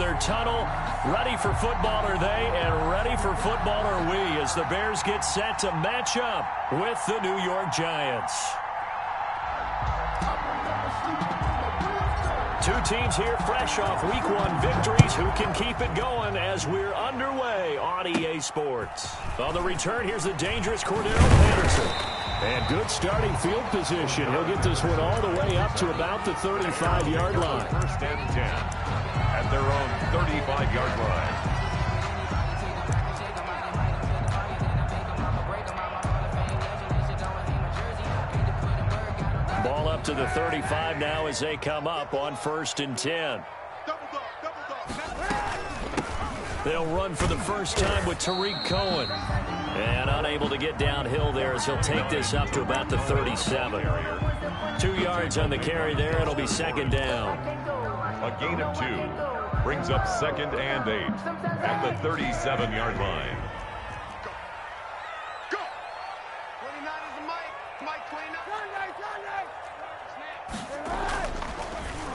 their tunnel. Ready for football are they, and ready for football are we as the Bears get set to match up with the New York Giants. Two teams here fresh off Week 1 victories. Who can keep it going as we're underway on EA Sports? On the return, here's the dangerous Cordell Patterson. And good starting field position. He'll get this one all the way up to about the 35-yard line. First and 10 at their own 35-yard line. Ball up to the 35 now as they come up on 1st and 10. They'll run for the first time with Tariq Cohen. And unable to get downhill there as he'll take this up to about the 37. 2 yards on the carry there. It'll be 2nd down. A gain of 2 brings up 2nd and 8 at the 37-yard line.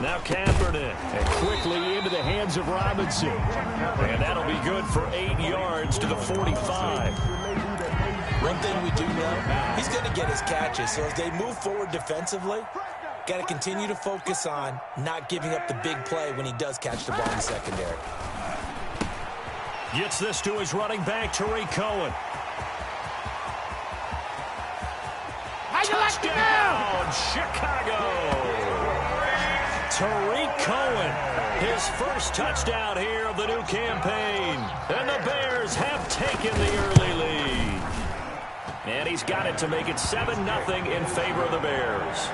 Now Kaepernick, and quickly into the hands of Robinson. And that'll be good for 8 yards to the 45. One thing we do know, he's going to get his catches. So as they move forward defensively, got to continue to focus on not giving up the big play when he does catch the ball in the secondary. Gets this to his running back, Tariq Cohen. Touchdown, Chicago! Tariq Cohen, his first touchdown here of the new campaign. And the Bears have taken the early lead. And he's got it to make it 7-0 in favor of the Bears.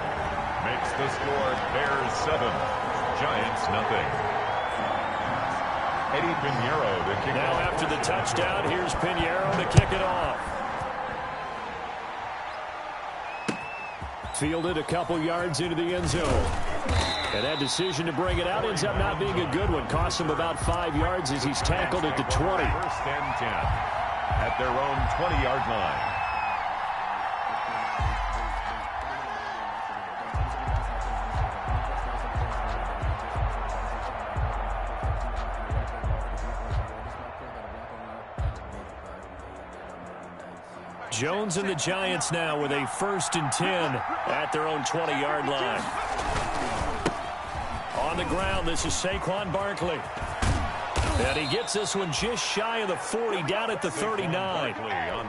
Makes the score Bears 7, Giants nothing. Eddie Pinheiro to kick now off. After the touchdown, here's Pinheiro to kick it off. Fielded a couple yards into the end zone. And that decision to bring it out ends up not being a good one. Costs him about 5 yards as he's tackled at the 20. 1st and 10 at their own 20-yard line. Jones and the Giants now with a 1st and 10 at their own 20-yard line. On the ground, this is Saquon Barkley. And he gets this one just shy of the 40, down at the 39.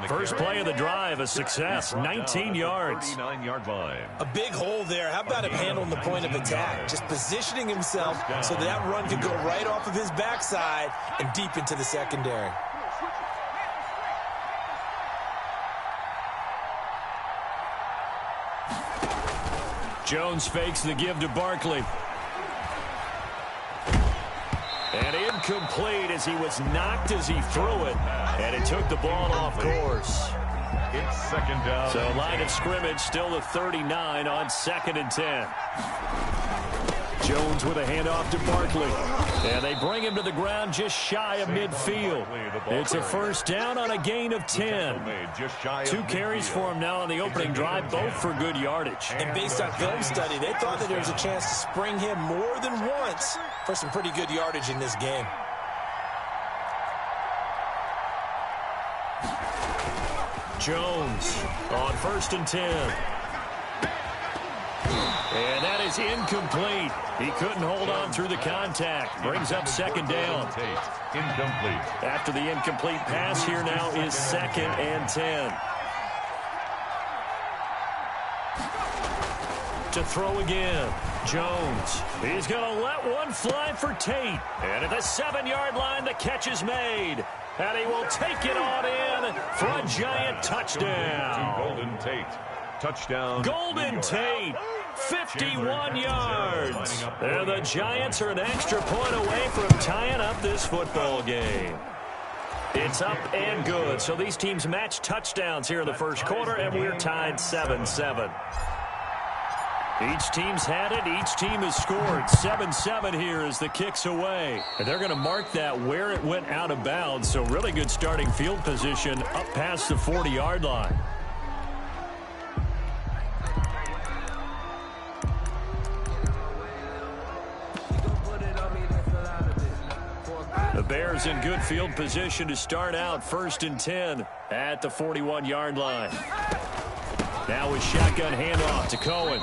First play of the drive, a success, 19 yards. 39-yard line. A big hole there. How about him handling the point of attack? Just positioning himself so that run could go right off of his backside and deep into the secondary. Jones fakes the give to Barkley. And incomplete as he was knocked as he threw it. And it took the ball off course. It's 2nd down. So line of scrimmage still the 39 on 2nd and 10. Jones with a handoff to Barkley. And they bring him to the ground just shy of midfield. It's a 1st down on a gain of 10. 2 carries for him now on the opening drive, both for good yardage. And based on film study, they thought that there was a chance to spring him more than once for some pretty good yardage in this game. Jones on 1st and 10. And that is incomplete. He couldn't hold on through the contact. Brings up 2nd down. Incomplete. After the incomplete pass, here now is 2nd and 10. To throw again, Jones. He's going to let one fly for Tate. And at the 7-yard line, the catch is made. And he will take it on in for a Giant touchdown. Golden Tate. Touchdown. Golden Tate. 51 yards. And the Giants are an extra point away from tying up this football game. It's up and good. So these teams match touchdowns here in the first quarter, and we're tied 7-7. Each team's had it. Each team has scored. 7-7 here as the kick's away. And they're going to mark that where it went out of bounds. So really good starting field position up past the 40-yard line. The Bears in good field position to start out 1st and 10 at the 41-yard line. Now a shotgun handoff to Cohen.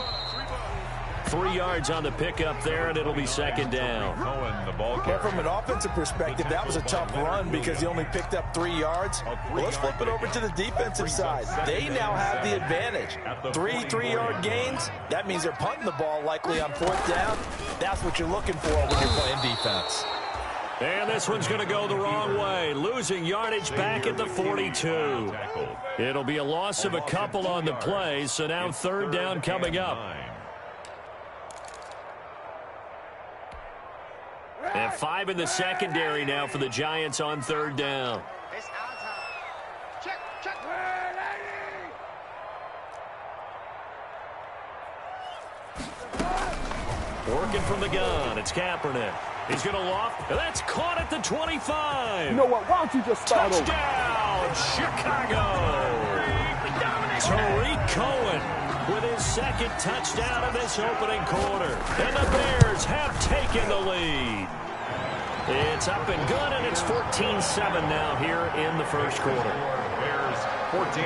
3 yards on the pickup there, and it'll be 2nd down. Well, from an offensive perspective, that was a tough run because he only picked up 3 yards. Well, let's flip it over to the defensive side. They now have the advantage. 3 3-yard gains. That means they're punting the ball likely on 4th down. That's what you're looking for when you're playing defense. And this one's going to go the wrong way. Losing yardage back at the 42. It'll be a loss of a couple on the play, so now 3rd down coming up. And 5 in the secondary now for the Giants on 3rd down. Working from the gun, it's Kaepernick. He's going to loft. That's caught at the 25. You know what? Why don't you just start over? Touchdown, Chicago. Tariq Cohen with his 2nd touchdown of this opening quarter. And the Bears have taken the lead. It's up and good, and it's 14-7 now here in the 1st quarter. Bears 14,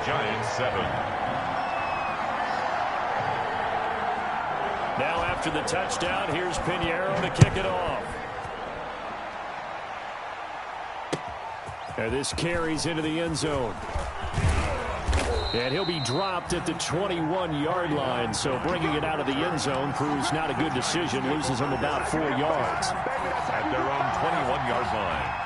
Giants 7. Now after the touchdown, here's Pinheiro to kick it off. And this carries into the end zone. And he'll be dropped at the 21-yard line, so bringing it out of the end zone proves not a good decision. Loses him about 4 yards. At their own 21-yard line.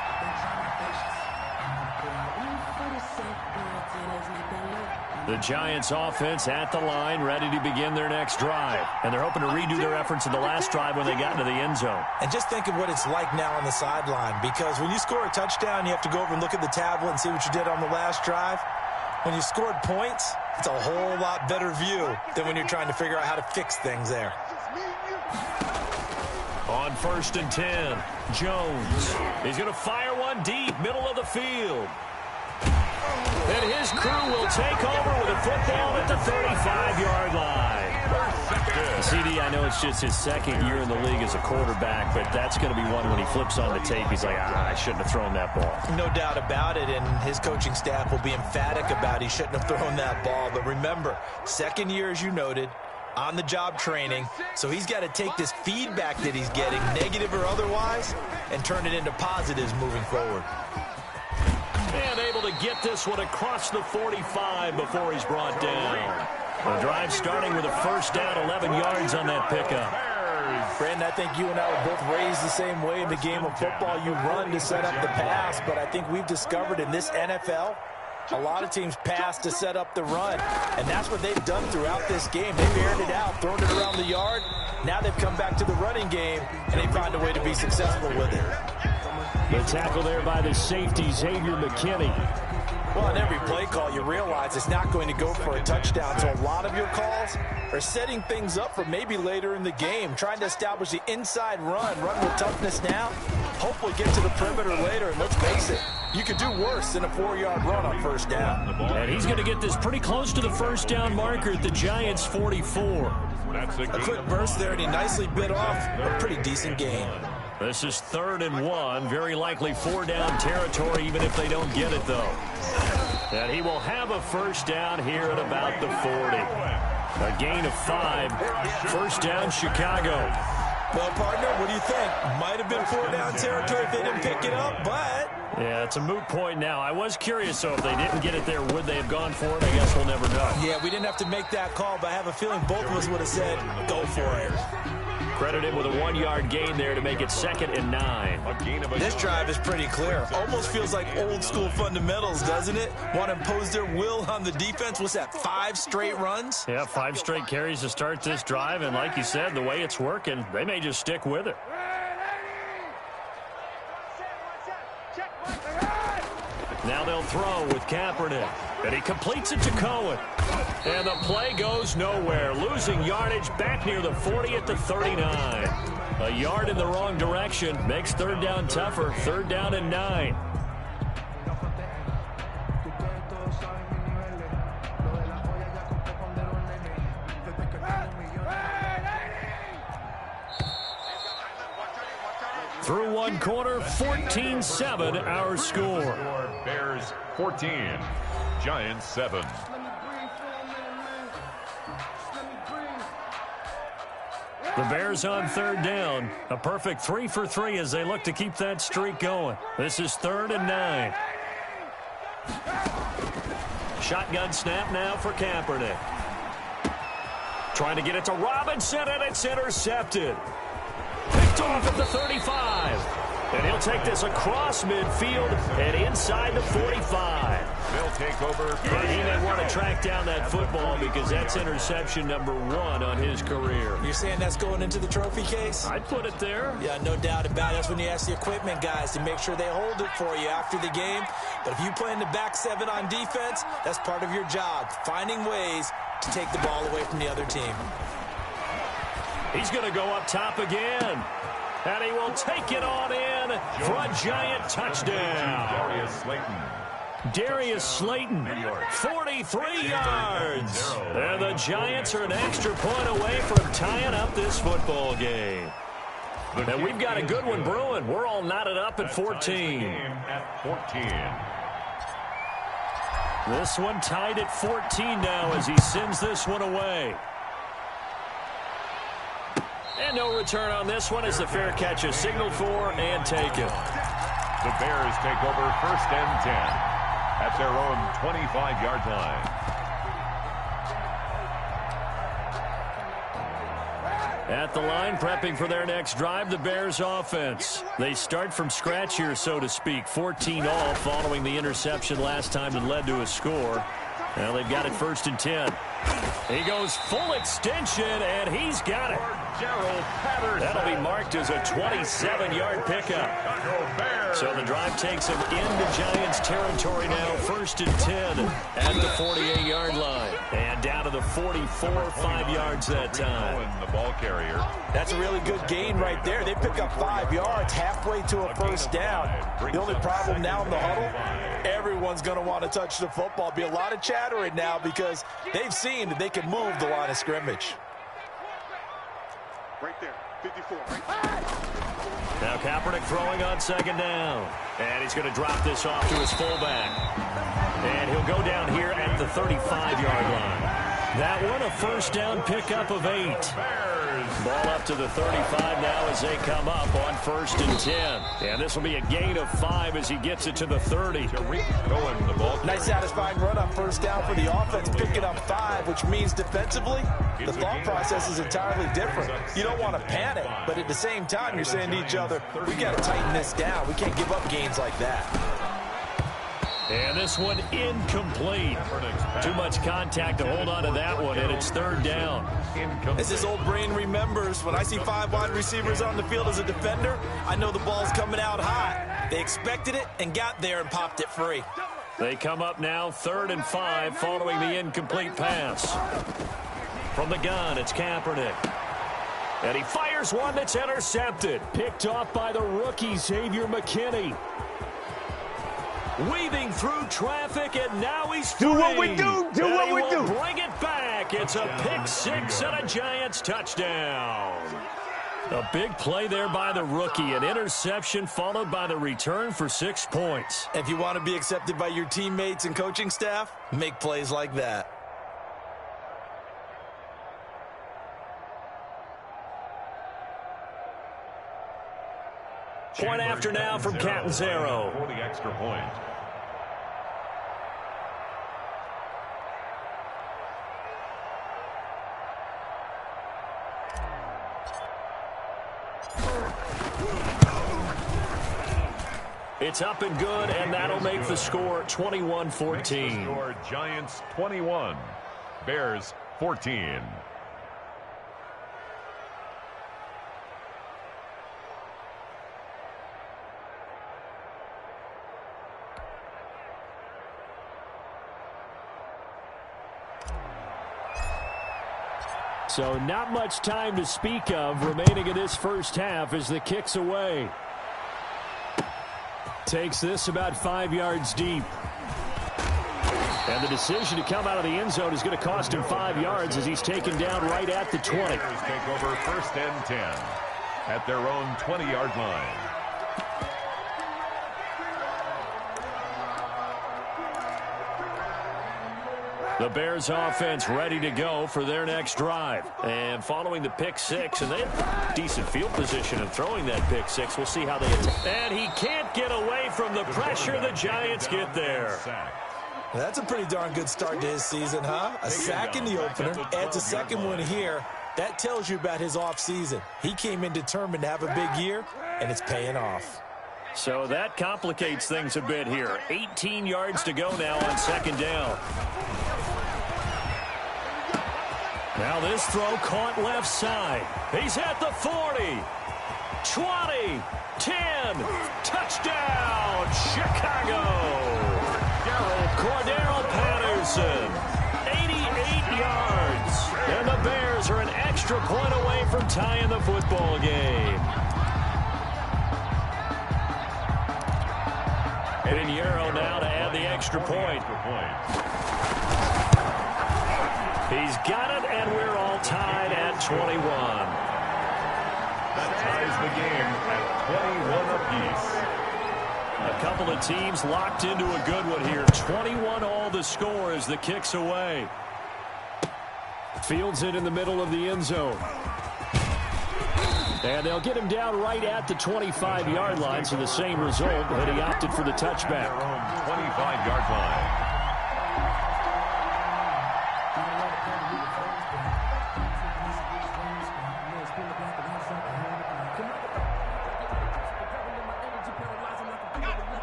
The Giants offense at the line, ready to begin their next drive. And they're hoping to redo their efforts in the last drive when they got into the end zone. And just think of what it's like now on the sideline, because when you score a touchdown, you have to go over and look at the tablet and see what you did on the last drive. When you scored points, it's a whole lot better view than when you're trying to figure out how to fix things there. On 1st and 10, Jones. He's going to fire one deep, middle of the field. And his crew will take over with a football at the 35-yard line. CD, I know it's just his 2nd year in the league as a quarterback, but that's going to be one when he flips on the tape. He's like, I shouldn't have thrown that ball. No doubt about it, and his coaching staff will be emphatic about he shouldn't have thrown that ball. But remember, 2nd year, as you noted, on-the-job training, so he's got to take this feedback that he's getting, negative or otherwise, and turn it into positives moving forward. And able to get this one across the 45 before he's brought down. The drive starting with a 1st down, 11 yards on that pickup. Brandon, I think you and I were both raised the same way in the game of football. You run to set up the pass, but I think we've discovered in this NFL, a lot of teams pass to set up the run, and that's what they've done throughout this game. They've aired it out, thrown it around the yard. Now they've come back to the running game, and they find a way to be successful with it. The tackle there by the safety, Xavier McKinney. Well, on every play call, you realize it's not going to go for a touchdown. So a lot of your calls are setting things up for maybe later in the game, trying to establish the inside run with toughness now, hopefully get to the perimeter later. And let's face it, you could do worse than a 4-yard run on 1st down. And he's going to get this pretty close to the 1st down marker at the Giants' 44. A quick burst there, and he nicely bit off a pretty decent gain. This is 3rd and 1. Very likely 4-down territory, even if they don't get it, though. And he will have a 1st down here at about the 40. A gain of 5. 1st down, Chicago. Well, partner, what do you think? Might have been 4-down territory if they didn't pick it up, but... Yeah, it's a moot point now. I was curious, so if they didn't get it there, would they have gone for it? I guess we'll never know. Yeah, we didn't have to make that call, but I have a feeling both of us would have said, go for it. Credited with a 1-yard gain there to make it 2nd and 9. This drive is pretty clear. Almost feels like old school fundamentals, doesn't it? Want to impose their will on the defense. What's that, 5 straight runs? Yeah, 5 straight carries to start this drive. And like you said, the way it's working, they may just stick with it. Now they'll throw with Kaepernick. And he completes it to Cohen. And the play goes nowhere. Losing yardage back near the 40 at the 39. A yard in the wrong direction. Makes 3rd down tougher. 3rd down and 9. Through one quarter, 14-7 our score. Bears 14, Giants 7. The Bears on third down. A perfect 3 for 3 as they look to keep that streak going. This is 3rd and 9. Shotgun snap now for Kaepernick. Trying to get it to Robinson, and it's intercepted. Picked off at the 35. And he'll take this across midfield and inside the 45. They'll take over. But he may want to track down that football because that's interception number 1 on his career. You're saying that's going into the trophy case? I'd put it there. Yeah, no doubt about it. That's when you ask the equipment guys to make sure they hold it for you after the game. But if you play in the back 7 on defense, that's part of your job, finding ways to take the ball away from the other team. He's going to go up top again. And he will take it on in for a Giant touchdown. Darius Slayton, 43 yards. And the Giants are an extra point away from tying up this football game. And we've got a good one brewing. We're all knotted up at 14. This one tied at 14 now as he sends this one away. And no return on this one as the fair catch is signaled for and taken. The Bears take over 1st and 10 at their own 25-yard line. At the line, prepping for their next drive, the Bears offense. They start from scratch here, so to speak. 14 all following the interception last time that led to a score. Now they've got it 1st and 10. He goes full extension, and he's got it. That'll be marked as a 27-yard pickup. So the drive takes him into Giants territory now. 1st and 10 at the 48-yard line. And down to the 44, 5 yards that time. The ball carrier. That's a really good gain right there. They pick up 5 yards halfway to a 1st down. The only problem now in the huddle, everyone's going to want to touch the football. Be a lot of chattering now because they've seen that they can move the line of scrimmage. Right there, 54. Now Kaepernick throwing on 2nd down. And he's going to drop this off to his fullback. And he'll go down here at the 35-yard line. That one, a 1st down pickup of 8. Ball up to the 35 now as they come up on 1st and 10. And this will be a gain of 5 as he gets it to the 30. Nice satisfying run on 1st down for the offense, picking up 5, which means defensively, the thought process is entirely different. You don't want to panic, but at the same time, you're saying to each other, we got to tighten this down. We can't give up gains like that. And this one incomplete. Too much contact to hold on to that one, and it's 3rd down. As this old brain remembers, when I see 5 wide receivers on the field as a defender, I know the ball's coming out hot. They expected it and got there and popped it free. They come up now 3rd and 5 following the incomplete pass. From the gun, it's Kaepernick. And he fires one that's intercepted. Picked off by the rookie, Xavier McKinney. Weaving through traffic, and now he's free. Do what we do. Do and what we do. Bring it back. It's a pick 6 and a Giants touchdown. A big play there by the rookie. An interception followed by the return for 6 points. If you want to be accepted by your teammates and coaching staff, make plays like that. Point after now from Catanzaro. For the extra point. It's up and good, and that'll make the score 21-14. Score Giants 21, Bears 14. So not much time to speak of remaining in this first half as the kick's away. Takes this about 5 yards deep. And the decision to come out of the end zone is going to cost him 5 yards as he's taken down right at the 20. Bears take over 1st and 10 at their own 20-yard line. The Bears offense ready to go for their next drive. And following the pick six, and they have decent field position in throwing that pick six. We'll see how they attack. And he can't get away from the pressure. The Giants get there. That's a pretty darn good start to his season, huh? A sack in the opener, adds a second one here. That tells you about his offseason. He came in determined to have a big year, and it's paying off. So that complicates things a bit here. 18 yards to go now on second down. Now this throw caught left side. He's at the 40, 20, 10, touchdown, Chicago. Cordero Patterson, 88 yards. And the Bears are an extra point away from tying the football game. Pinheiro now to add the extra point. He's got it, and we're all tied at 21. That ties the game at 21 apiece. A couple of teams locked into a good one here. 21 all the score as the kick's away. Fields it in the middle of the end zone. And they'll get him down right at the 25-yard line, so the same result, but he opted for the touchback. 25-yard line.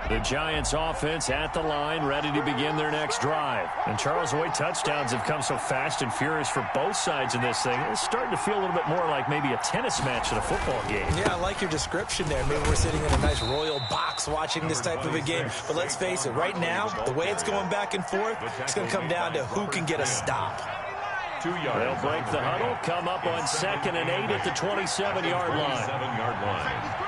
The Giants offense at the line, ready to begin their next drive. And Charles, Hoy, touchdowns have come so fast and furious for both sides in this thing. It's starting to feel a little bit more like maybe a tennis match at a football game. Yeah, I like your description there. Maybe we're sitting in a nice royal box watching this type of a game. But let's face it, right now, the way it's going back and forth, it's going to come down to who can get a stop. 2 yards. They'll break the huddle, come up on 2nd and 8 at the 27-yard line. 27-yard line.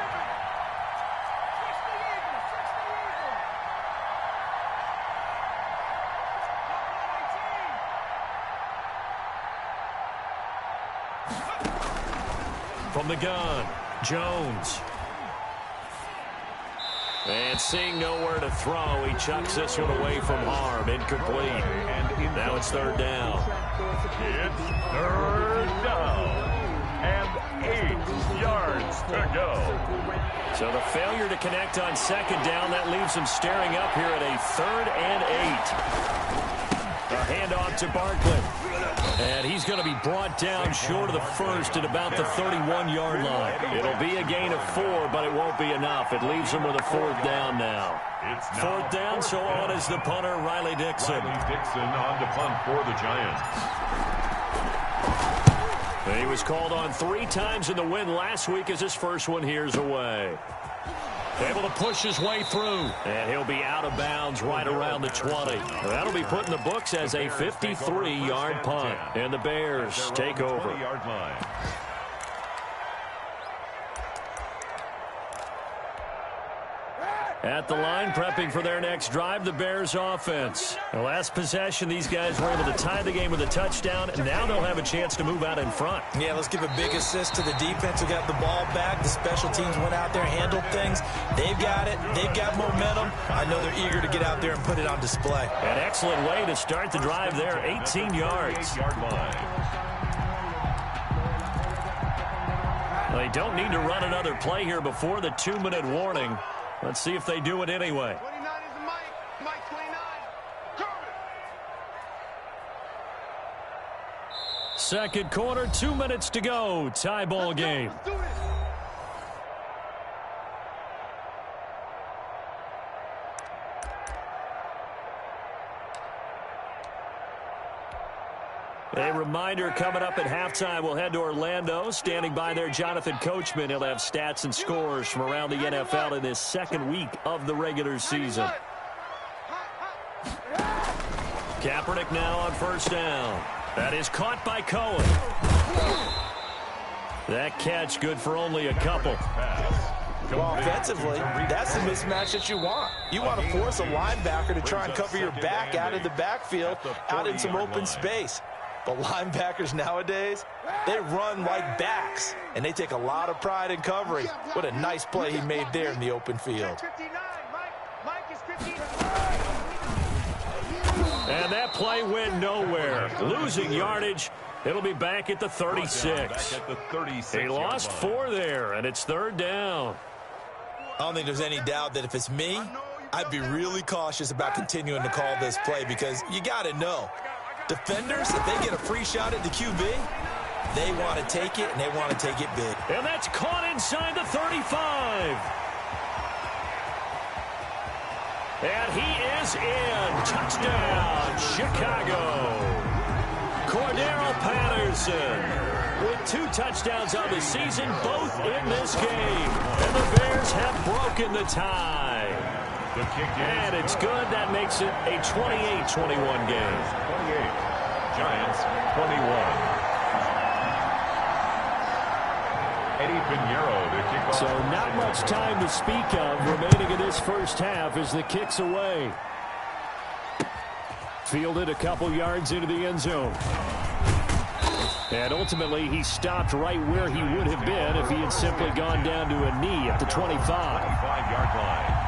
From the gun, Jones. And seeing nowhere to throw, he chucks this one away from harm. Incomplete. And now it's 3rd down. It's 3rd down. And 8 yards to go. So the failure to connect on 2nd down, that leaves him staring up here at a 3rd and 8. A handoff to Barkley. And he's going to be brought down short of the first at about the 31-yard line. It'll be a gain of 4, but it won't be enough. It leaves him with a 4th down now. 4th down, so on is the punter, Riley Dixon. Riley Dixon on to punt for the Giants. He was called on 3 times in the win last week as his first one here's away. Able to push his way through. And he'll be out of bounds right around the 20. That'll be put in the books as a 53-yard punt. And the Bears take over. 20-yard line. At the line, prepping for their next drive, the Bears offense. The last possession, these guys were able to tie the game with a touchdown, and now they'll have a chance to move out in front. Yeah, let's give a big assist to the defense who got the ball back. The special teams went out there and handled things. They've got it. They've got momentum. I know they're eager to get out there and put it on display. An excellent way to start the drive there, 18 yards. 8-yard line. They don't need to run another play here before the 2-minute warning. Let's see if they do it anyway. 29 is Mike. Mike 29. Coming. Second quarter, 2 minutes to go. Tie ball game. Let's do this. A reminder coming up at halftime, we'll head to Orlando. Standing by there, Jonathan Coachman. He'll have stats and scores from around the NFL in this 2nd week of the regular season. Kaepernick now on 1st down. That is caught by Cohen. That catch good for only a couple. Well, offensively, that's the mismatch that you want. You want to force a linebacker to try and cover your back out of the backfield, out in some open space. But linebackers nowadays, they run like backs, and they take a lot of pride in covering. What a nice play he made there in the open field. And that play went nowhere. Losing yardage. It'll be back at the 36. He lost 4 there, and it's 3rd down. I don't think there's any doubt that if it's me, I'd be really cautious about continuing to call this play because you got to know, defenders, if they get a free shot at the QB, they want to take it, and they want to take it big. And that's caught inside the 35. And he is in. Touchdown, Chicago. Cordero Patterson with 2 touchdowns on the season, both in this game. And the Bears have broken the tie. And it's good. That makes it a 28-21 game. 28. Giants 21. So not much time to speak of remaining in this first half as the kick's away. Fielded a couple yards into the end zone. And ultimately, he stopped right where he would have been if he had simply gone down to a knee at the 25. 25-yard line.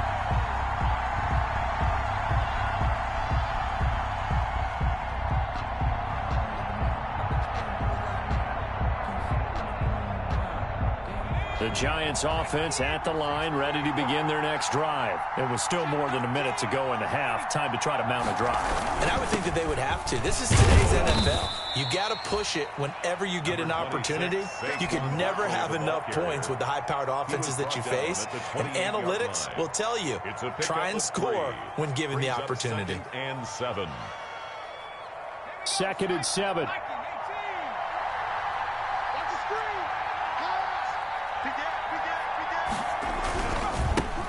The Giants offense at the line, ready to begin their next drive. It was still more than a minute to go in the half. Time to try to mount a drive. And I would think that they would have to. This is today's NFL. You got to push it whenever you get an opportunity. You can never have enough points with the high-powered offenses that you face. And analytics will tell you, try and score when given the opportunity. 2nd and 7.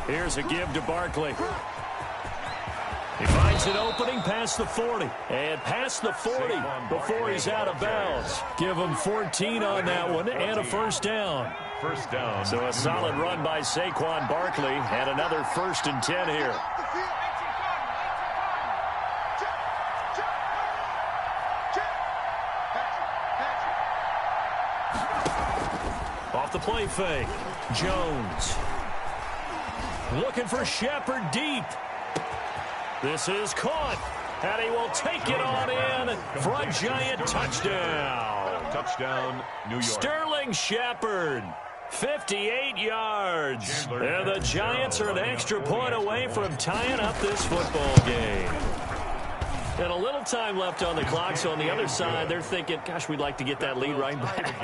Here's a give to Barkley. He finds an opening past the 40. And past the 40 before he's out of bounds. Give him 14 on that one and a first down. First down. So a solid run by Saquon Barkley and another 1st and 10 here. Off the play fake. Jones. Looking for Shepard deep. This is caught. And he will take it on in for a Giant touchdown. Touchdown, New York. Sterling Shepard, 58 yards. And the Giants are an extra point away from tying up this football game. And a little time left on the clock, so on the other side, they're thinking, gosh, we'd like to get that lead right back.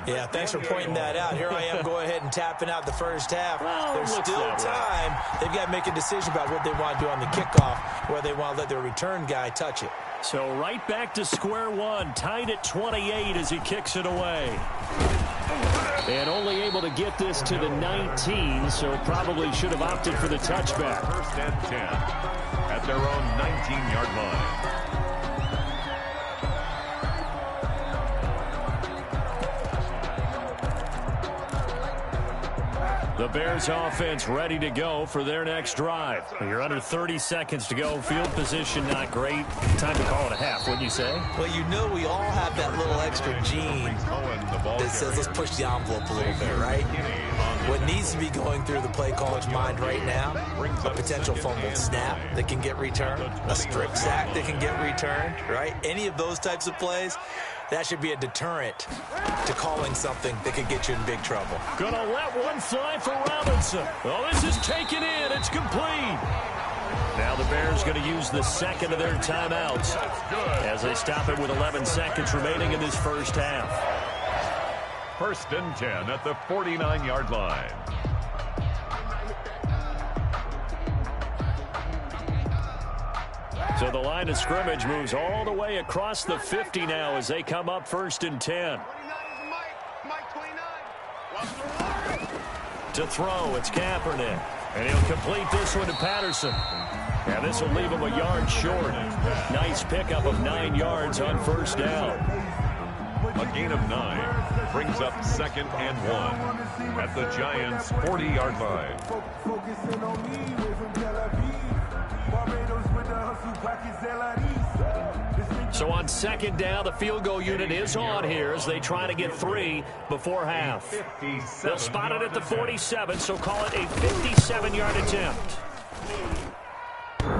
Yeah, thanks for pointing that out. Here I am going ahead and tapping out the first half. Well, there's still time. They've got to make a decision about what they want to do on the kickoff, where they want to let their return guy touch it. So right back to square one, tied at 28 as he kicks it away. And only able to get this to the 19, so probably should have opted for the touchback. 1st and 10 at their own 19-yard line. The Bears offense ready to go for their next drive. You're under 30 seconds to go. Field position not great. Time to call it a half, wouldn't you say? Well, you know we all have that little extra gene that says let's push the envelope a little bit, right? What needs to be going through the play caller's mind right now, a potential fumbled snap that can get returned, a strip sack that can get returned, right? Any of those types of plays, that should be a deterrent to calling something that could get you in big trouble. Gonna let one fly for Robinson. Oh, this is taken in. It's complete. Now the Bears going to use the second of their timeouts as they stop it with 11 seconds remaining in this first half. 1st and 10 at the 49-yard line. So the line of scrimmage moves all the way across the 50 now as they come up 1st and 10. To throw, it's Kaepernick. And he'll complete this one to Patterson. And this will leave him a yard short. Nice pickup of 9 yards on first down. A gain of 9 brings up 2nd and 1 at the Giants' 40-yard line. So on 2nd down, the field goal unit is on here as they try to get 3 before half. They'll spot it at the 47, so call it a 57-yard attempt.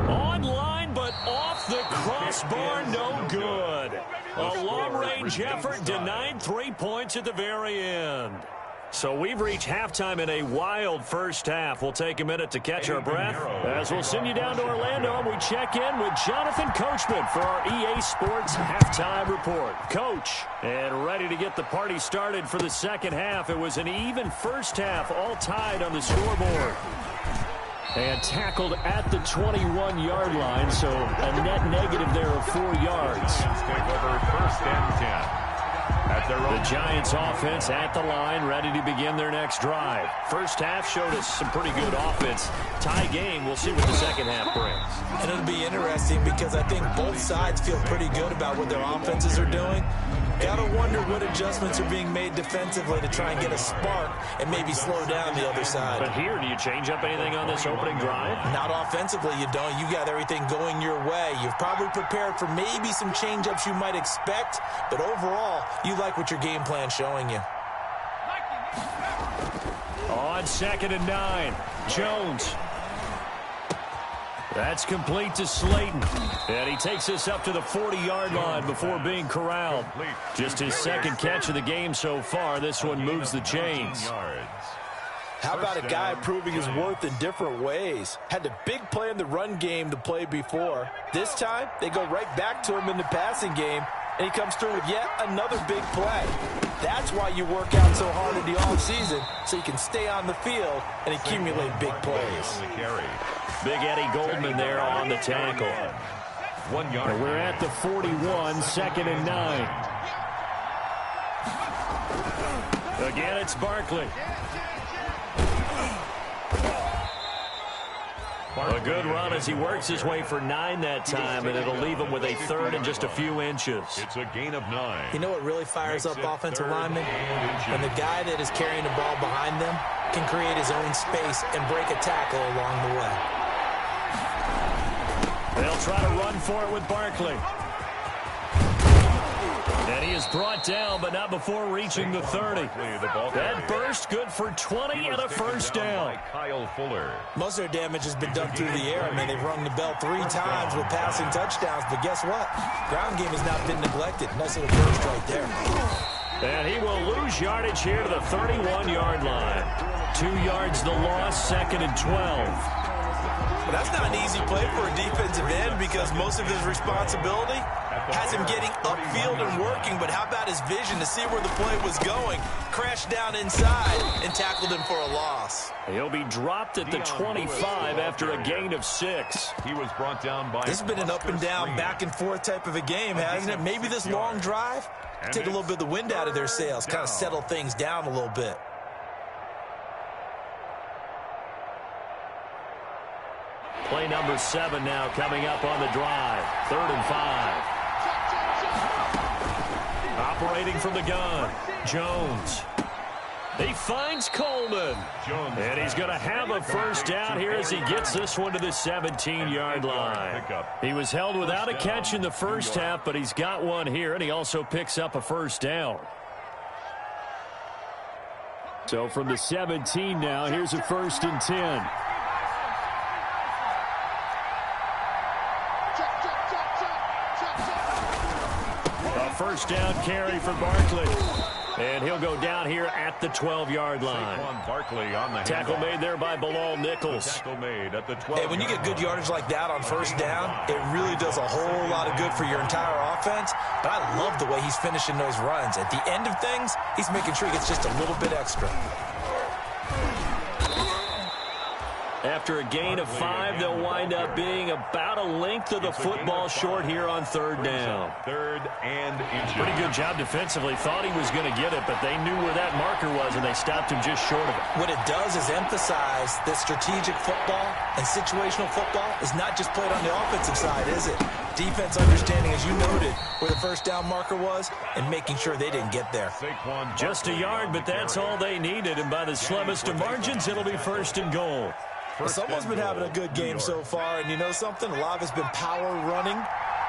Online, but off the crossbar, no good. A long-range effort denied 3 points at the very end. So we've reached halftime in a wild first half. We'll take a minute to catch our breath as we'll send you down to Orlando and we check in with Jonathan Coachman for our EA Sports Halftime Report. Coach, and ready to get the party started for the second half. It was an even first half, all tied on the scoreboard. And tackled at the 21-yard line, so a net negative there of 4 yards. Take over first and 10. The Giants offense at the line, ready to begin their next drive. First half showed us some pretty good offense. Tie game, we'll see what the second half brings. And it'll be interesting because I think both sides feel pretty good about what their offenses are doing. Gotta wonder what adjustments are being made defensively to try and get a spark and maybe slow down the other side. But here, do you change up anything on this opening drive? Not offensively, you don't. You got everything going your way. You've probably prepared for maybe some change-ups you might expect, but overall, you like what your game plan's showing you. On 2nd and 9, Jones. That's complete to Slayton. And he takes us up to the 40-yard line before being corralled. Just his second catch of the game so far. This one moves the chains. How about a guy proving his worth in different ways? Had the big play in the run game to play before. This time, they go right back to him in the passing game, and he comes through with yet another big play. That's why you work out so hard in the offseason, so you can stay on the field and accumulate big plays. Big Eddie Goldman there on the tackle. 1 yard. We're at the 41, 2nd and 9. Again, it's Barkley. A good run as he works his way for 9 that time, and it'll leave him with a 3rd and just a few inches. It's a gain of 9. You know what really fires up offensive linemen? When the guy that is carrying the ball behind them can create his own space and break a tackle along the way. They'll try to run for it with Barkley. And he is brought down, but not before reaching the 30. That burst good for 20 and a first down. Kyle Fuller. Most of their damage has been done through the air. I mean, they've rung the bell 3 times with passing touchdowns, but guess what? Ground game has not been neglected. Nice little burst right there. And he will lose yardage here to the 31-yard line. 2 yards the loss, 2nd and 12. But that's not an easy play for a defensive end because most of his responsibility has him getting upfield and working, but how about his vision to see where the play was going? Crashed down inside and tackled him for a loss. He'll be dropped at the 25 after a gain of 6. He was brought down by... This has been an up and down, back and forth type of a game, hasn't it? Maybe this long drive take a little bit of the wind out of their sails, kind of settle things down a little bit. Play number 7 now coming up on the drive. 3rd and 5. Operating from the gun, Jones. He finds Coleman. And he's going to have a first down here as he gets this one to the 17-yard line. He was held without a catch in the first half, but he's got one here, and he also picks up a first down. So from the 17 now, here's a 1st and 10. First down carry for Barkley. And he'll go down here at the 12-yard line. Barkley on the tackle made there by Bilal Nichols. Tackle made at the 12. Hey, when you get good yardage like that on first down, it really does a whole lot of good for your entire offense. But I love the way he's finishing those runs. At the end of things, he's making sure he gets just a little bit extra. After a gain of 5, they'll wind up being about a length of the football short here on 3rd down. 3rd and inches. Pretty good job defensively. Thought he was going to get it, but they knew where that marker was, and they stopped him just short of it. What it does is emphasize that strategic football and situational football is not just played on the offensive side, is it? Defense understanding, as you noted, where the first down marker was and making sure they didn't get there. Just a yard, but that's all they needed, and by the slimmest of margins, it'll be 1st and goal. Well, someone's been having a good game so far, and you know something? A lot of it's been power running.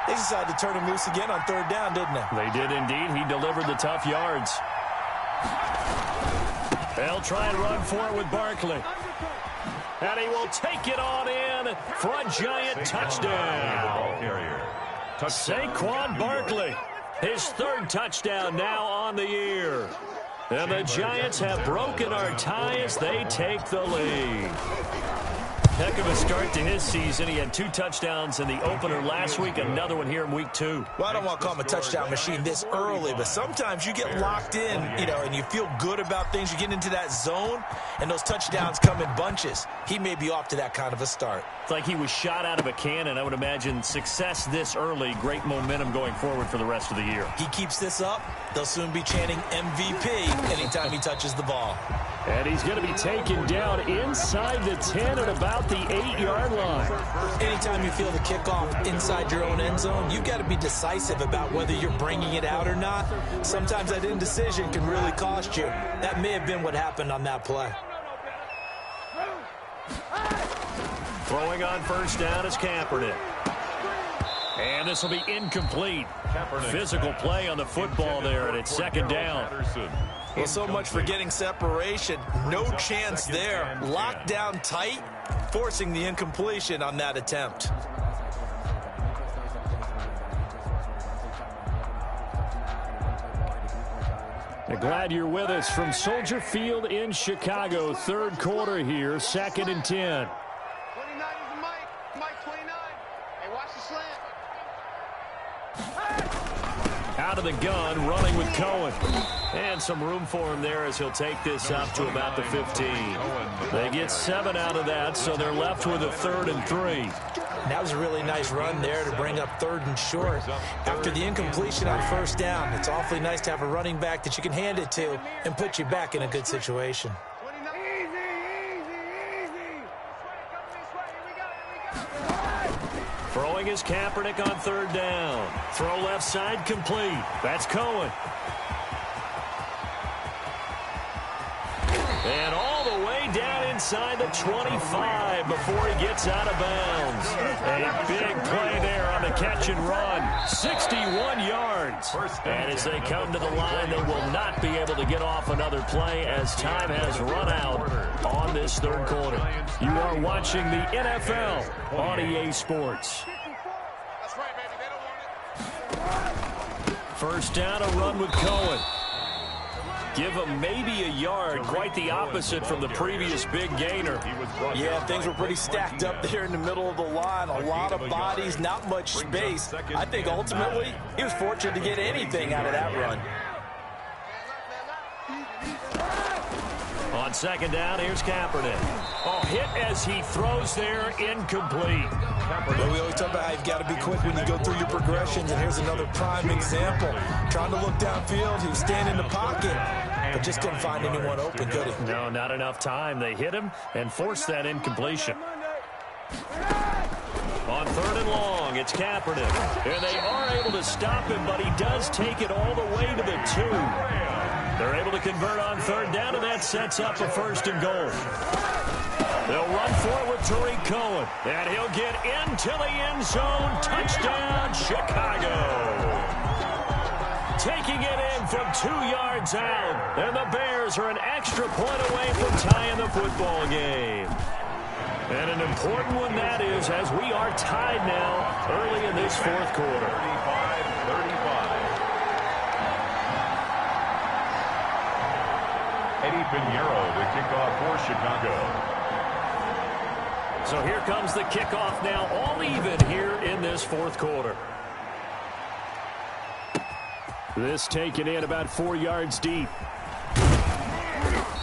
They decided to turn him loose again on 3rd down, didn't they? They did indeed. He delivered the tough yards. They'll try and run for it with Barkley. And he will take it on in for a Giant touchdown. Saquon Barkley, his third touchdown now on the year. And the Giants have broken our tie as they take the lead. Heck of a start to his season. He had 2 touchdowns in the opener last week, another one here in week 2. Well, I don't want to call him a touchdown machine this early, but sometimes you get locked in, and you feel good about things. You get into that zone, and those touchdowns come in bunches. He may be off to that kind of a start. It's like he was shot out of a cannon. I would imagine success this early, great momentum going forward for the rest of the year. He keeps this up, they'll soon be chanting MVP anytime he touches the ball. And he's going to be taken down inside the 10 at about the 8-yard line. Anytime you feel the kickoff inside your own end zone, you've got to be decisive about whether you're bringing it out or not. Sometimes that indecision can really cost you. That may have been what happened on that play. Throwing on first down is Kaepernick. And this will be incomplete. Physical play on the football there, and it's second down. Well, so much for getting separation. No chance there. Locked down tight, forcing the incompletion on that attempt. Glad you're with us from Soldier Field in Chicago. Third quarter here, 2nd and 10. 29 is Mike 29. Hey, watch the slant. Out of the gun, running with Cohen. And some room for him there as he'll take this up to about the 15. They get 7 out of that, so they're left with a 3rd and 3. That was a really nice run there to bring up 3rd and short. After the incompletion on first down, it's awfully nice to have a running back that you can hand it to and put you back in a good situation. Throwing is Kaepernick on 3rd down. Throw left side complete. That's Cohen. And all the way down inside the 25 before he gets out of bounds. A big play there on the catch and run. 61 yards. And as they come to the line, they will not be able to get off another play as time has run out on this 3rd quarter. You are watching the NFL on EA Sports. That's right, baby. They don't want it. First down, a run with Cohen. Give him maybe a yard, quite the opposite from the previous big gainer. Yeah, things were pretty stacked up there in the middle of the line. A lot of bodies, not much space. I think ultimately he was fortunate to get anything out of that run. On 2nd down, here's Kaepernick. Oh, hit as he throws there, incomplete. Well, we always talk about how you've got to be quick when you go through your progressions, and here's another prime example. Trying to look downfield, he was standing in the pocket, but just couldn't find anyone open, could he? No, not enough time. They hit him and forced that incompletion. On 3rd and long, it's Kaepernick. And they are able to stop him, but he does take it all the way to the 2. They're able to convert on 3rd down, and that sets up a 1st and goal. They'll run for it with Tariq Cohen, and he'll get into the end zone. Touchdown, Chicago. Taking it in from 2 yards out, and the Bears are an extra point away from tying the football game. And an important one that is, as we are tied now early in this 4th quarter. 35-35. Eddie Pinheiro, the kickoff for Chicago. So here comes the kickoff now, all even here in this 4th quarter. This taken in about 4 yards deep.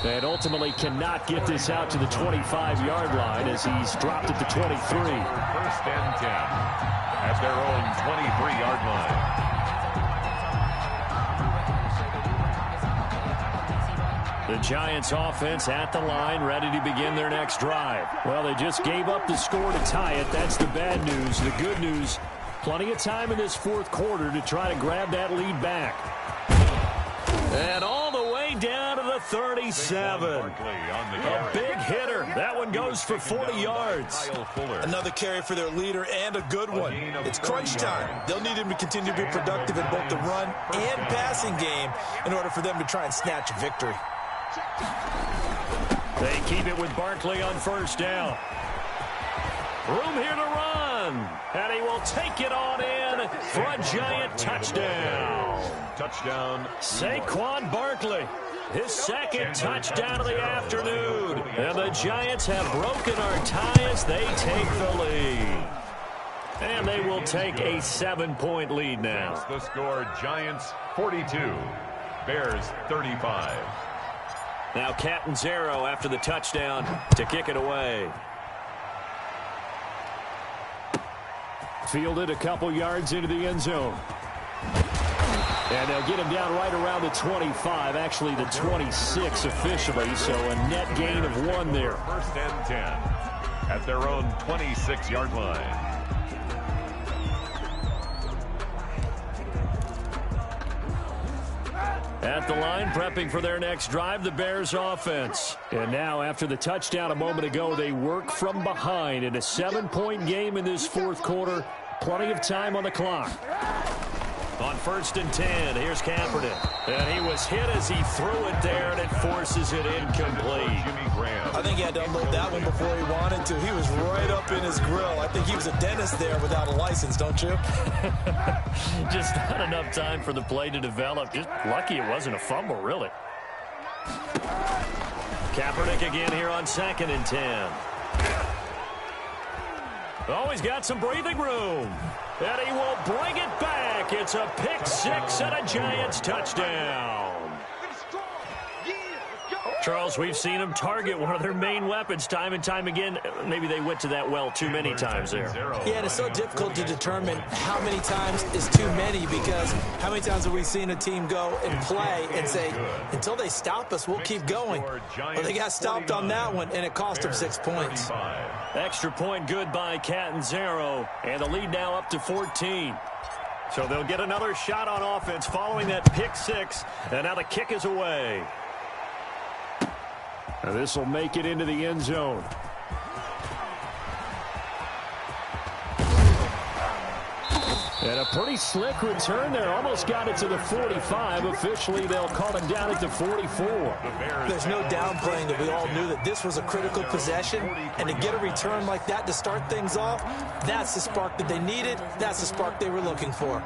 And ultimately cannot get this out to the 25-yard line as he's dropped at the 23. 1st and 10 at their own 23-yard line. The Giants offense at the line, ready to begin their next drive. Well, they just gave up the score to tie it. That's the bad news. The good news, plenty of time in this 4th quarter to try to grab that lead back. And all the way down to the 37. A big hitter. That one goes for 40 yards. Another carry for their leader and a good one. It's crunch time. They'll need him to continue to be productive in both the run and passing game in order for them to try and snatch a victory. They keep it with Barkley on first down. Room here to run. And he will take it on in for a giant touchdown. Touchdown. Saquon Barkley. His second touchdown of the afternoon. And the Giants have broken our tie as they take the lead. And they will take a 7-point lead now. The score, Giants 42, Bears 35. Now Catanzaro after the touchdown to kick it away. Fielded a couple yards into the end zone. And they'll get him down right around the 25, actually the 26 officially, so a net gain of 1 there. First and 10 at their own 26-yard line. At the line, prepping for their next drive, the Bears offense. And now, after the touchdown a moment ago, they work from behind in a 7-point game in this fourth quarter. Plenty of time on the clock. On first and 10, here's Kaepernick. And he was hit as he threw it there, and it forces it incomplete. Jimmy Graham. I think he had to unload that one before he wanted to. He was right up in his grill. I think he was a dentist there without a license, don't you? Just not enough time for the play to develop. Just lucky it wasn't a fumble, really. Kaepernick again here on second and 10. Oh, he's got some breathing room. And he will bring it back. It's a pick six and a Giants touchdown. Charles, we've seen them target one of their main weapons time and time again. Maybe they went to that well too many times there. Yeah, and it's so difficult to determine how many times is too many, because how many times have we seen a team go and play and say, until they stop us, we'll keep going. Well, they got stopped on that one, and it cost them 6 points. Extra point good by Catanzaro, and the lead now up to 14. So they'll get another shot on offense following that pick six, and now the kick is away. And this will make it into the end zone. And a pretty slick return there. Almost got it to the 45. Officially, they'll call him down at the 44. There's no downplaying that we all knew that this was a critical possession. And to get a return like that to start things off, that's the spark that they needed. That's the spark they were looking for.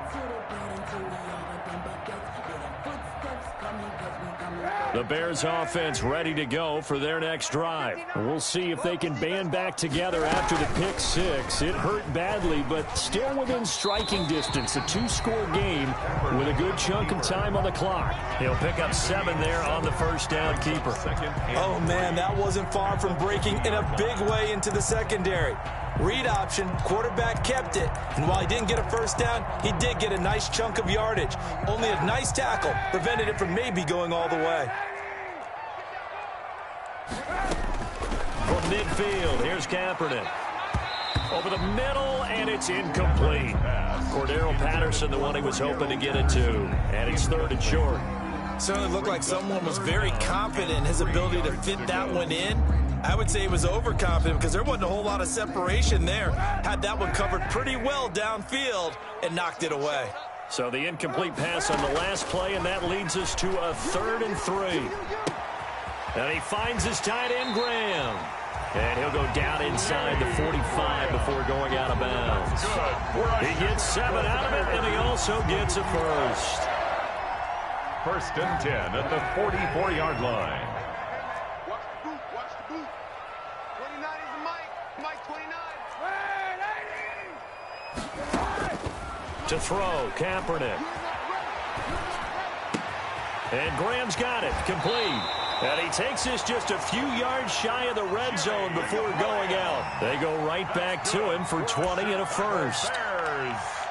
The Bears offense ready to go for their next drive. We'll see if they can band back together after the pick six. It hurt badly, but still within striking distance. A 2-score game with a good chunk of time on the clock. He'll pick up 7 there on the first down keeper. Oh, man, that wasn't far from breaking in a big way into the secondary. Read option, quarterback kept it, and while he didn't get a first down, he did get a nice chunk of yardage. Only a nice tackle prevented it from maybe going all the way. From midfield, here's Kaepernick. Over the middle, and it's incomplete. Cordero Patterson, the one he was hoping to get it to, and it's third and short. Certainly looked like someone was very confident in his ability to fit that one in. I would say he was overconfident because there wasn't a whole lot of separation there. Had that one covered pretty well downfield and knocked it away. So the incomplete pass on the last play, and that leads us to a 3rd and 3. And he finds his tight end, Graham. And he'll go down inside the 45 before going out of bounds. He gets 7 out of it, and he also gets a first. First and 10 at the 44-yard line. Watch the boot. 29 is the mic. Mike 29. To throw, Kaepernick. And Graham's got it, complete. And he takes this just a few yards shy of the red zone before going out. They go right back to him for 20 and a first.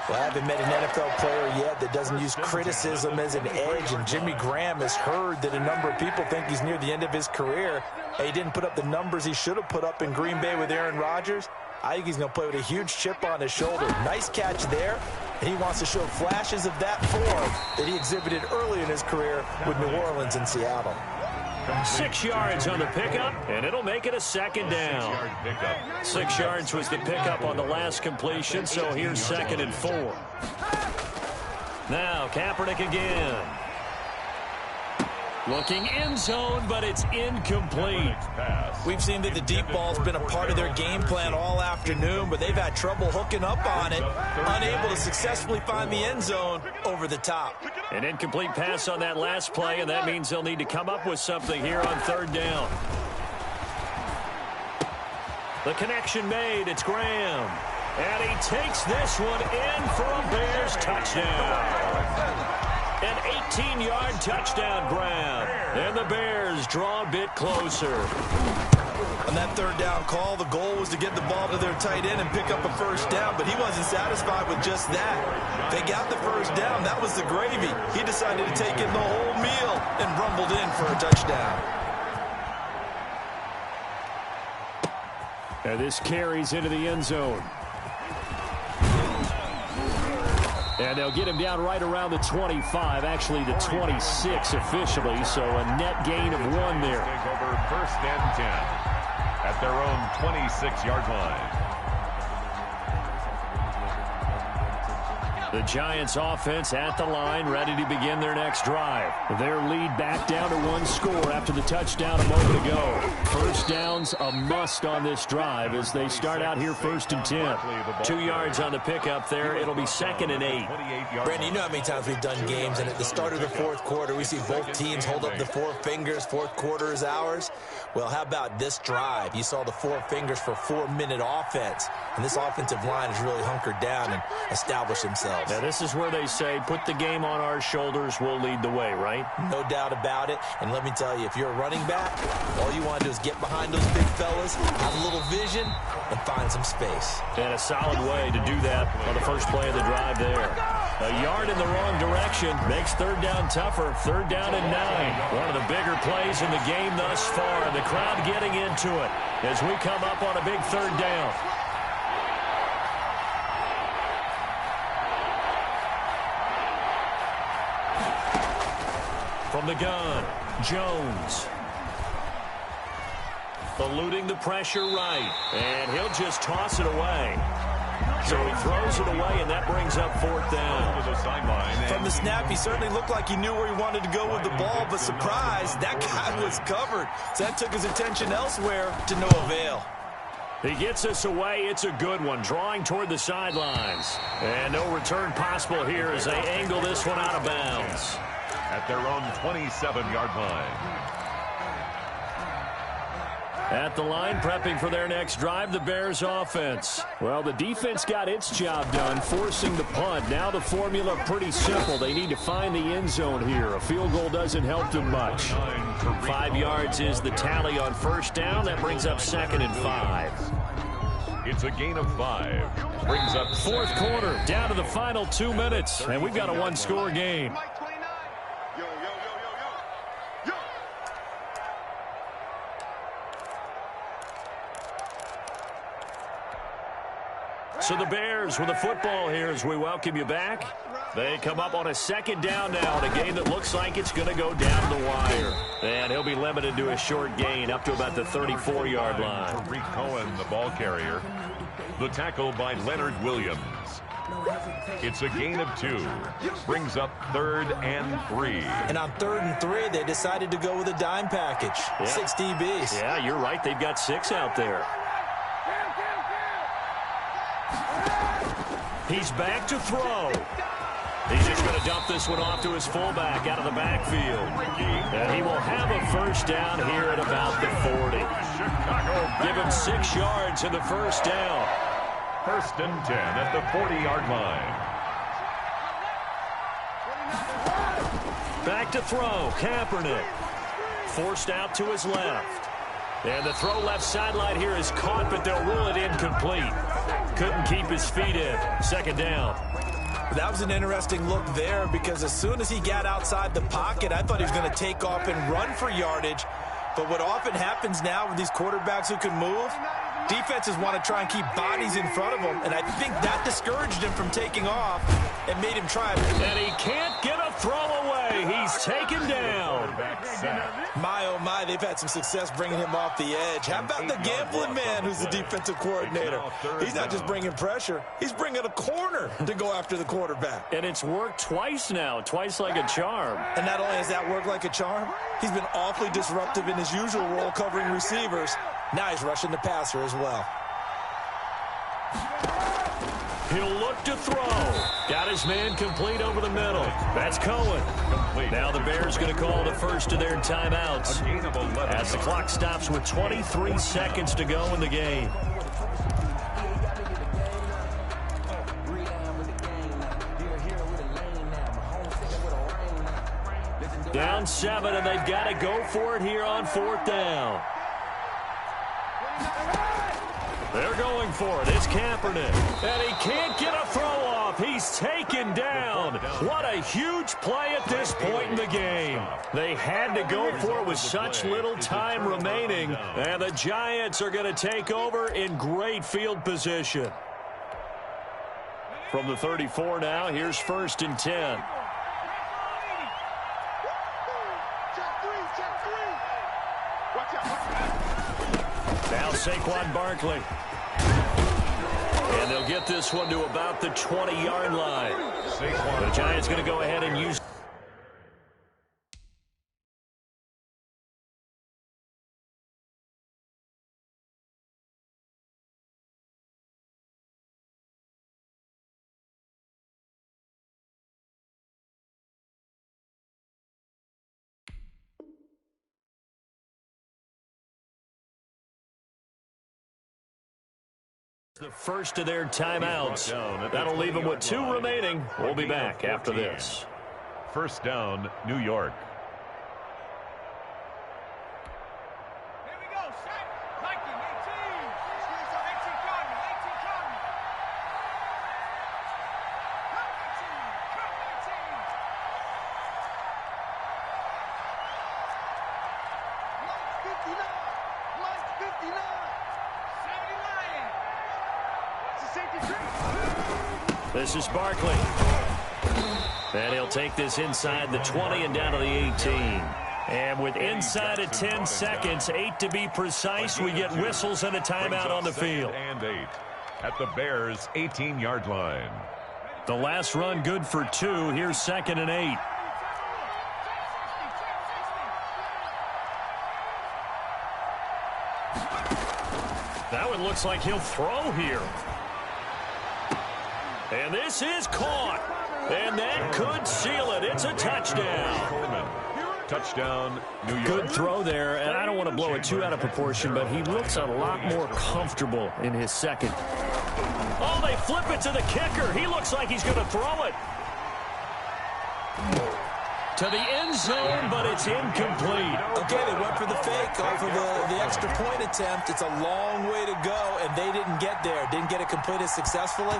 Well, I haven't met an NFL player yet that doesn't use criticism as an edge, and Jimmy Graham has heard that a number of people think he's near the end of his career. He didn't put up the numbers he should have put up in Green Bay with Aaron Rodgers. I think he's going to play with a huge chip on his shoulder. Nice catch there, and he wants to show flashes of that form that he exhibited early in his career with New Orleans and Seattle. 6 yards on the pickup, and it'll make it a second down. 6 yards was the pickup on the last completion, so here's 2nd and 4. Now Kaepernick again. Looking end zone, but it's incomplete. We've seen that the deep ball's been a part of their game plan all afternoon, but they've had trouble hooking up on it, unable to successfully find the end zone over the top. An incomplete pass on that last play, and that means they'll need to come up with something here on third down. The connection made. It's Graham. And he takes this one in for a Bears touchdown. An 18-yard touchdown grab. And the Bears draw a bit closer. On that third down call, the goal was to get the ball to their tight end and pick up a first down, but he wasn't satisfied with just that. They got the first down. That was the gravy. He decided to take in the whole meal and rumbled in for a touchdown. And this carries into the end zone. And they'll get him down right around the 25, actually the 26 officially, so a net gain of 1 there. Take over first and 10 at their own 26-yard line. The Giants offense at the line, ready to begin their next drive. Their lead back down to 1 score after the touchdown a moment ago. First down's a must on this drive as they start out here first and 10. 2 yards on the pickup there. It'll be second and 8. Brandon, you know how many times we've done games, and at the start of the fourth quarter, we see both teams hold up the 4 fingers. Fourth quarter is ours. Well, how about this drive? You saw the 4 fingers for 4-minute offense, and this offensive line has really hunkered down and established themselves. Now, this is where they say, put the game on our shoulders, we'll lead the way, right? No doubt about it. And let me tell you, if you're a running back, all you want to do is get behind those big fellas, have a little vision, and find some space. And a solid way to do that on the first play of the drive there. A yard in the wrong direction makes third down tougher. Third down and 9. One of the bigger plays in the game thus far. And the crowd getting into it as we come up on a big third down. From the gun, Jones. Eluding the pressure right. And he'll just toss it away. So he throws it away, and that brings up fourth down. From the snap, he certainly looked like he knew where he wanted to go with the ball, but surprise, that guy was covered. So that took his attention elsewhere to no avail. He gets us away. It's a good one, drawing toward the sidelines. And no return possible here as they angle this one out of bounds. At their own 27-yard line. At the line, prepping for their next drive, the Bears offense. Well, the defense got its job done, forcing the punt. Now the formula pretty simple. They need to find the end zone here. A field goal doesn't help them much. 5 yards is the tally on first down. That brings up second and 5. It's a gain of 5. Brings up fourth quarter, down to the final 2 minutes. And we've got a one-score game. So the Bears with the football here as we welcome you back. They come up on a second down now in a game that looks like it's going to go down the wire. And he'll be limited to a short gain up to about the 34-yard line. Tariq Cohen, the ball carrier. The tackle by Leonard Williams. It's a gain of 2. Brings up third and 3. And on third and 3, they decided to go with a dime package. Yeah. 6 DBs. Yeah, you're right. They've got 6 out there. He's back to throw. He's just going to dump this one off to his fullback out of the backfield. And he will have a first down here at about the 40. Give him 6 yards in the first down. First and 10 at the 40-yard line. Back to throw. Kaepernick. Forced out to his left. And the throw left sideline here is caught, but they'll rule it incomplete. Couldn't keep his feet in. Second down. That was an interesting look there because as soon as he got outside the pocket, I thought he was going to take off and run for yardage. But what often happens now with these quarterbacks who can move, Defenses want to try and keep bodies in front of them, and I think that discouraged him from taking off and made him try. And he can't get a throw away. He's taken down. My, oh, my, they've had some success bringing him off the edge. How about the gambling man who's the defensive coordinator? He's not just bringing pressure. He's bringing a corner to go after the quarterback. And it's worked twice now, twice like a charm. And not only has that worked like a charm, he's been awfully disruptive in his usual role covering receivers. Now he's rushing the passer as well. He'll look to throw. Got his man complete over the middle. That's Cohen. Now the Bears going to call the first of their timeouts as the clock stops with 23 seconds to go in the game. Down 7, and they've got to go for it here on 4th down. They're going for it. It's Kaepernick. And he can't get a throw off. He's taken down. What a huge play at this point in the game. They had to go for it with such little time remaining. And the Giants are going to take over in great field position. From the 34 now, here's 1st and 10. Now Saquon Barkley. And they'll get this one to about the 20-yard line. The Giants going to go ahead and use... the first of their timeouts. That'll leave them with 2 remaining. We'll be back after this. 1st down, New York. Here we go, set. Viking, 18. 18 Cardinal, 18 Cardinal. Come 18, come 18. Mike 59, Mike 59. 70 Lion. This is Barkley. And he'll take this inside the 20 and down to the 18. And with inside of 10 seconds, 8 to be precise, we get whistles and a timeout on the field. And 8 at the Bears' 18-yard line. The last run good for 2. Here's 2nd and 8. That one looks like he'll throw here. And this is caught. And that could seal it. It's a touchdown. Touchdown, New York. Good throw there, and I don't want to blow it too out of proportion, but he looks a lot more comfortable in his second. Oh, they flip it to the kicker. He looks like he's going to throw it to the end zone, but it's incomplete. Okay, they went for the fake off of the extra point attempt. It's a long way to go, and they didn't get there. Didn't get it completed successfully.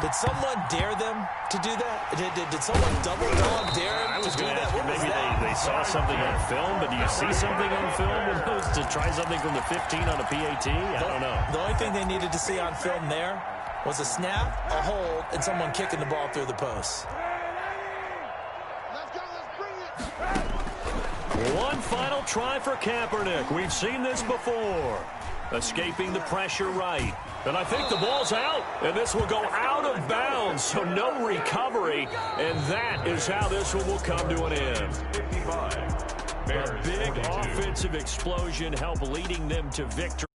Did someone dare them to do that? Did someone double dog dare them to do that? What was maybe that? they saw something on film, but do you see something on film with those to try something from the 15 on a PAT? I don't know. The only thing they needed to see on film there was a snap, a hold, and someone kicking the ball through the post. Let's go, let's bring it. One final try for Kaepernick. We've seen this before. Escaping the pressure right. And I think the ball's out. And this will go out of bounds, so no recovery. And that is how this one will come to an end. 55. A big offensive explosion helped leading them to victory.